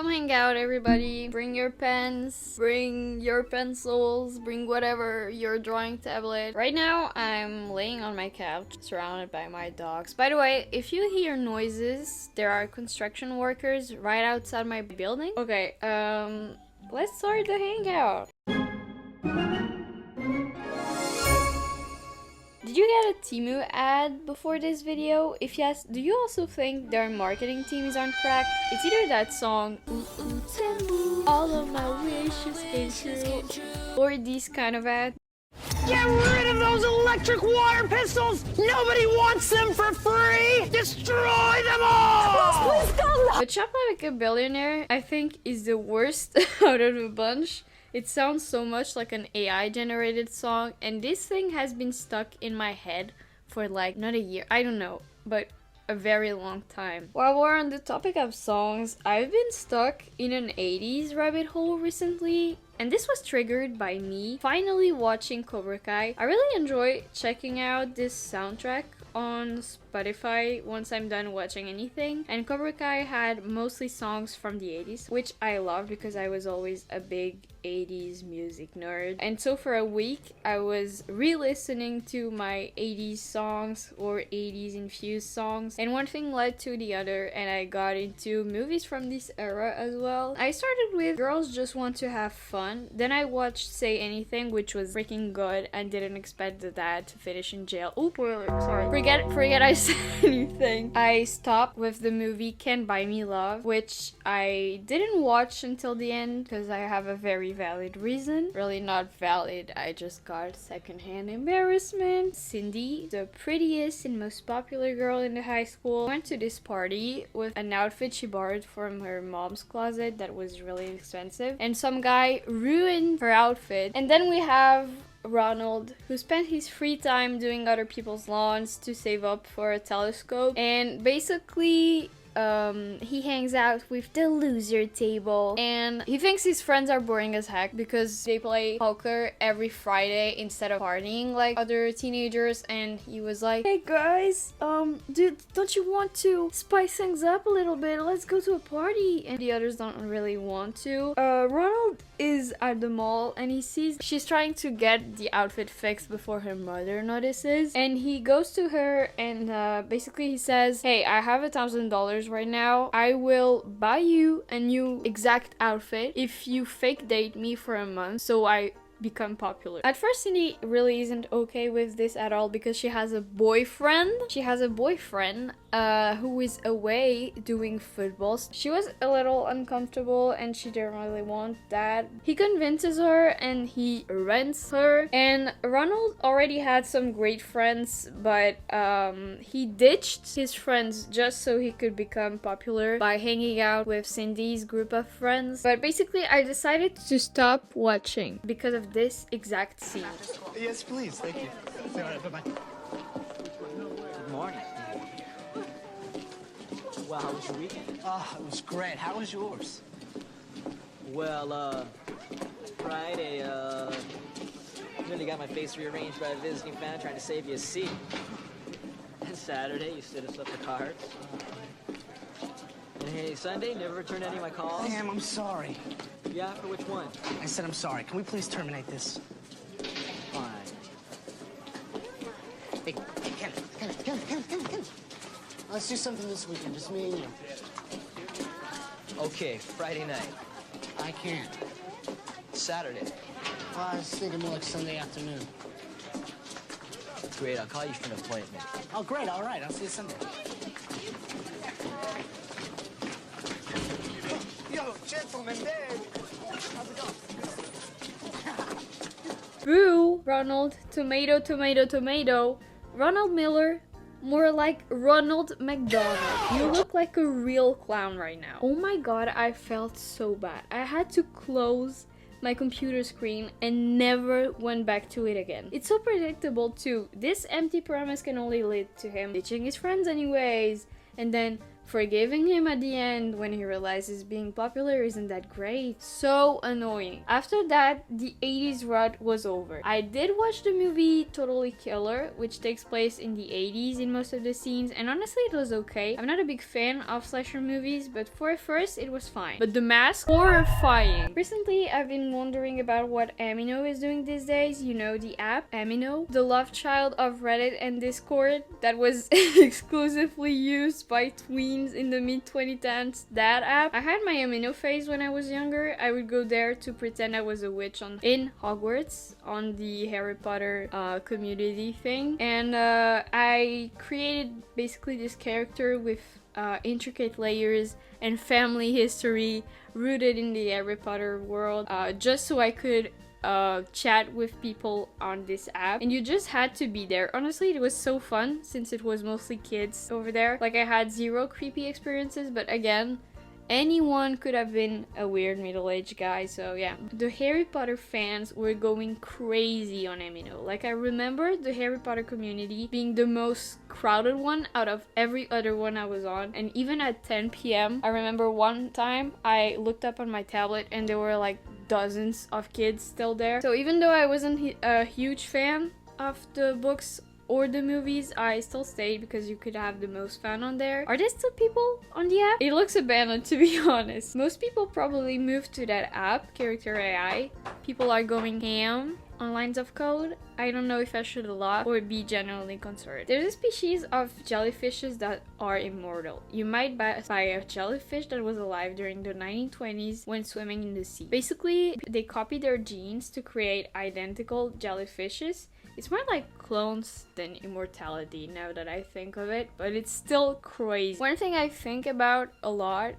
Come hang out, everybody. Bring your pens, bring your pencils, bring whatever your drawing tablet. Right now, I'm laying on my couch, surrounded by my dogs. By the way, if you hear noises, there are construction workers right outside my building. Okay, let's start the hangout. Did you get a Temu ad before this video? If yes, do you also think their marketing team is on crack? It's either that song, ooh, ooh, Temu, all of my wishes came true, or these kind of ads. Get rid of those electric water pistols! Nobody wants them for free! Destroy them all! But Shop Like a Billionaire, I think, is the worst out of the bunch. It sounds so much like an AI generated song, and this thing has been stuck in my head for like not a year, I don't know, but a very long time. While we're on the topic of songs, I've been stuck in an 80s rabbit hole recently, and this was triggered by me finally watching Cobra Kai. I really enjoy checking out this soundtrack on Spotify once I'm done watching anything, and Cobra Kai had mostly songs from the 80s, which I love because I was always a big 80s music nerd. And so for a week I was re-listening to my 80s songs or 80s infused songs, and one thing led to the other, and I got into movies from this era as well. I started with Girls Just Want to Have Fun, then I watched Say Anything, which was freaking good and didn't expect the dad to finish in jail. Oh, spoiler, sorry. Forget I said anything. I stopped with the movie Can't Buy Me Love, which I didn't watch until the end because I have a very valid reason. Really not valid, I just got secondhand embarrassment. Cindy, the prettiest and most popular girl in the high school, went to this party with an outfit she borrowed from her mom's closet that was really expensive, and some guy ruined her outfit. And then we have Ronald, who spent his free time doing other people's lawns to save up for a telescope, and basically he hangs out with the loser table, and he thinks his friends are boring as heck because they play poker every Friday instead of partying like other teenagers. And he was like, hey guys, dude, don't you want to spice things up a little bit? Let's go to a party. And the others don't really want to. Ronald is at the mall and he sees she's trying to get the outfit fixed before her mother notices, and he goes to her and basically he says, hey, I have $1,000 right now. I will buy you a new exact outfit if you fake date me for a month so I become popular. At first, Cindy really isn't okay with this at all because she has a boyfriend. Who is away doing football. She was a little uncomfortable and she didn't really want that. He convinces her and he rents her, and Ronald already had some great friends, but he ditched his friends just so he could become popular by hanging out with Cindy's group of friends. But basically I decided to stop watching because of this exact scene. Yes, please. Thank you. All right, bye-bye. Good morning. Well, how was your weekend? Oh, it was great. How was yours? Well, Friday, nearly got my face rearranged by a visiting fan trying to save you a seat. And Saturday, you stood us up the cards. And hey, Sunday, never returned any of my calls. Sam, I'm sorry. Yeah, for which one? I said I'm sorry. Can we please terminate this? Fine. Hey, Ken. Let's do something this weekend, just me and you. Okay, Friday night. I can't. Saturday. Well, I was thinking more like Sunday afternoon. Great, I'll call you for an appointment. Oh, great. All right. I'll see you Sunday. Yo, gentlemen, there. How's it going? Boo! Ronald, tomato, tomato, tomato. Ronald Miller, more like Ronald McDonald. You look like a real clown right now. Oh my god, I felt so bad. I had to close my computer screen and never went back to it again. It's so predictable too. This empty promise can only lead to him ditching his friends anyways, and then forgiving him at the end when he realizes being popular isn't that great. So annoying. After that, the 80s rut was over. I did watch the movie Totally Killer, which takes place in the 80s in most of the scenes, and honestly it was okay. I'm not a big fan of slasher movies, but for a first it was fine. But The Mask, horrifying. Recently I've been wondering about what lmao is doing these days. You know, the app lmao, the love child of Reddit and Discord that was exclusively used by tweens in the mid-2010s. That app. I had my lmao phase when I was younger. I would go there to pretend I was a witch in Hogwarts on the Harry Potter community thing, and I created basically this character with intricate layers and family history rooted in the Harry Potter world, just so I could chat with people on this app, and you just had to be there. Honestly, it was so fun since it was mostly kids over there. Like, I had zero creepy experiences, but again, anyone could have been a weird middle-aged guy, so yeah. The Harry Potter fans were going crazy on lmao. Like, I remember the Harry Potter community being the most crowded one out of every other one I was on, and even at 10 p.m. I remember one time I looked up on my tablet and there were like dozens of kids still there. So even though I wasn't a huge fan of the books or the movies, I still stayed because you could have the most fun on there. Are there still people on the app? It looks abandoned, to be honest. Most people probably moved to that app, Character AI. People are going ham on lines of code. I don't know if I should laugh or be genuinely concerned. There's a species of jellyfishes that are immortal. You might buy a jellyfish that was alive during the 1920s when swimming in the sea. Basically, they copy their genes to create identical jellyfishes. It's more like clones than immortality now that I think of it, but it's still crazy. One thing I think about a lot,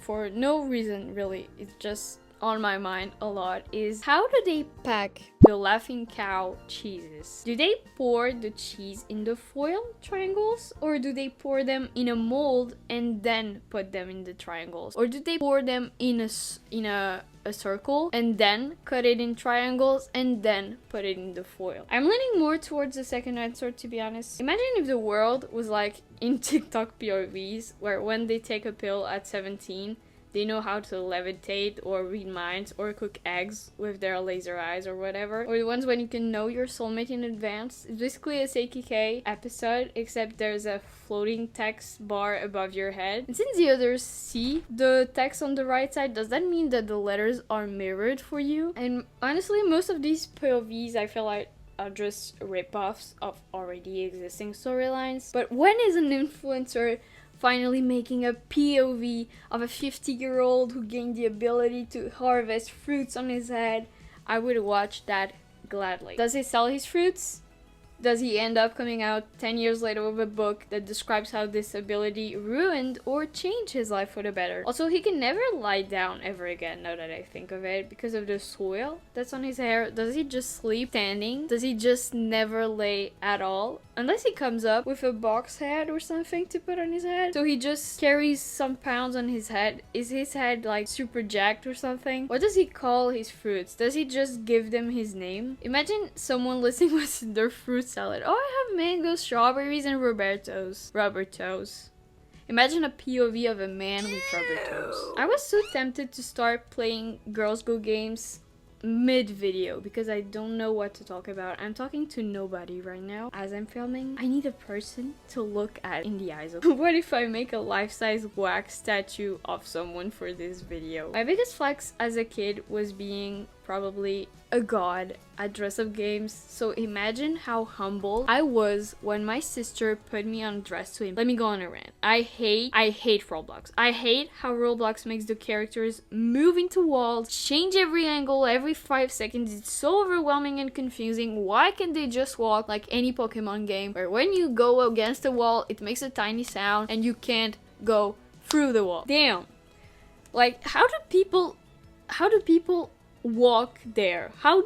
for no reason really, it's just on my mind a lot, is how do they pack the Laughing Cow cheeses? Do they pour the cheese in the foil triangles, or do they pour them in a mold and then put them in the triangles, or do they pour them in a circle and then cut it in triangles and then put it in the foil? I'm leaning more towards the second answer, to be honest. Imagine if the world was like in TikTok POVs, where when they take a pill at 17 they know how to levitate or read minds or cook eggs with their laser eyes or whatever. Or the ones when you can know your soulmate in advance. It's basically a Seikike episode, except there's a floating text bar above your head. And since the others see the text on the right side, does that mean that the letters are mirrored for you? And honestly, most of these POVs I feel like are just rip-offs of already existing storylines. But when is an influencer finally making a POV of a 50-year-old who gained the ability to harvest fruits on his head? I would watch that gladly. Does he sell his fruits? Does he end up coming out 10 years later with a book that describes how this ability ruined or changed his life for the better? Also, he can never lie down ever again, now that I think of it, because of the soil that's on his hair. Does he just sleep standing? Does he just never lay at all? Unless he comes up with a box head or something to put on his head. So he just carries some pounds on his head. Is his head like super jacked or something? What does he call his fruits? Does he just give them his name? Imagine someone listening with their fruit salad. Oh, I have mangoes, strawberries, and rubber toes. Imagine a POV of a man with rubber toes. I was so tempted to start playing Girls Go games mid-video because I don't know what to talk about. I'm talking to nobody right now as I'm filming. I need a person to look at in the eyes of. What if I make a life-size wax statue of someone for this video? My biggest flex as a kid was being probably a god at dress-up games. So imagine how humble I was when my sister put me on dress to him. Let me go on a rant. I hate Roblox. I hate how Roblox makes the characters move into walls, change every angle every 5 seconds. It's so overwhelming and confusing. Why can't they just walk like any Pokemon game, where when you go against a wall, it makes a tiny sound and you can't go through the wall? Damn. Like, how do people walk there? How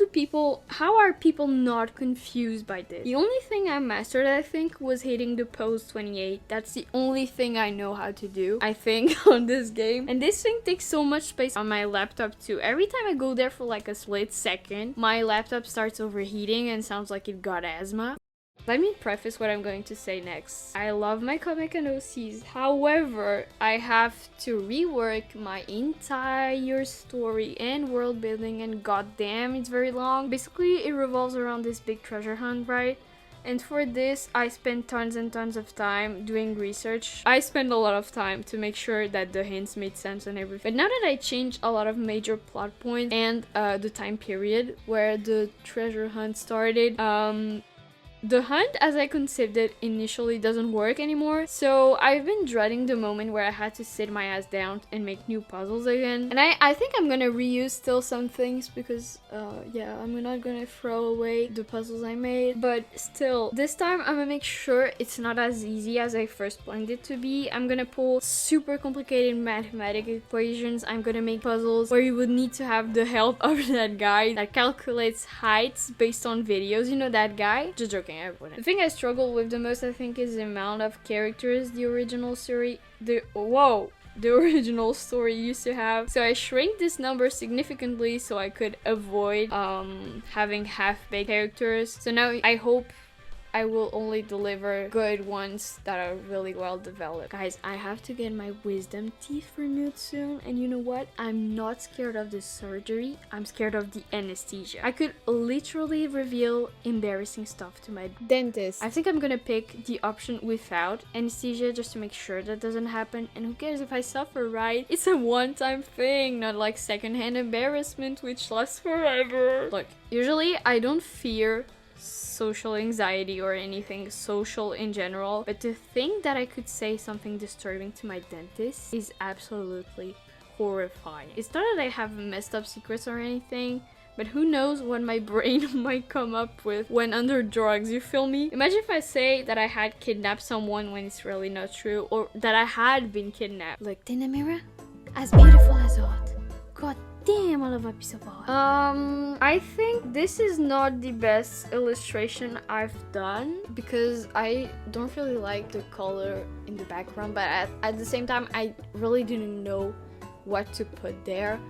are people not confused by this? The only thing I mastered, I think, was hitting the pose 28. That's the only thing I know how to do, I think, on this game. And this thing takes so much space on my laptop too. Every time I go there for like a split second, my laptop starts overheating and sounds like it got asthma. Let me preface what I'm going to say next. I love my comic and OCs. However, I have to rework my entire story and world building, and goddamn, it's very long. Basically, it revolves around this big treasure hunt, right? And for this, I spent tons and tons of time doing research. I spent a lot of time to make sure that the hints made sense and everything. But now that I changed a lot of major plot points and the time period where the treasure hunt started, the hunt as I conceived it initially doesn't work anymore, so I've been dreading the moment where I had to sit my ass down and make new puzzles again. And I think I'm gonna reuse still some things because yeah, I'm not gonna throw away the puzzles I made, but still, this time I'm gonna make sure it's not as easy as I first planned it to be. I'm gonna pull super complicated mathematical equations. I'm gonna make puzzles where you would need to have the help of that guy that calculates heights based on videos. You know that guy? Just joking. The thing I struggle with the most, I think, is the amount of characters the original story used to have. So I shrank this number significantly so I could avoid having half-baked characters. So now I hope I will only deliver good ones that are really well developed. Guys, I have to get my wisdom teeth renewed soon, and you know what? I'm not scared of the surgery, I'm scared of the anesthesia. I could literally reveal embarrassing stuff to my dentist. I think I'm gonna pick the option without anesthesia just to make sure that doesn't happen, and who cares if I suffer, right? It's a one-time thing, not like secondhand embarrassment which lasts forever. Look, usually I don't fear social anxiety or anything social in general, but to think that I could say something disturbing to my dentist is absolutely horrifying. It's not that I have messed up secrets or anything, but who knows what my brain might come up with when under drugs, you feel me? Imagine if I say that I had kidnapped someone when it's really not true, or that I had been kidnapped. Look in the mirror, as beautiful as art. God damn, I love a piece of art. I think this is not the best illustration I've done because I don't really like the color in the background, but at the same time, I really didn't know what to put there.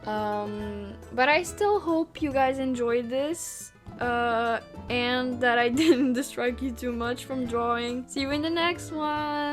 But I still hope you guys enjoyed this, and that I didn't distract you too much from drawing. See you in the next one!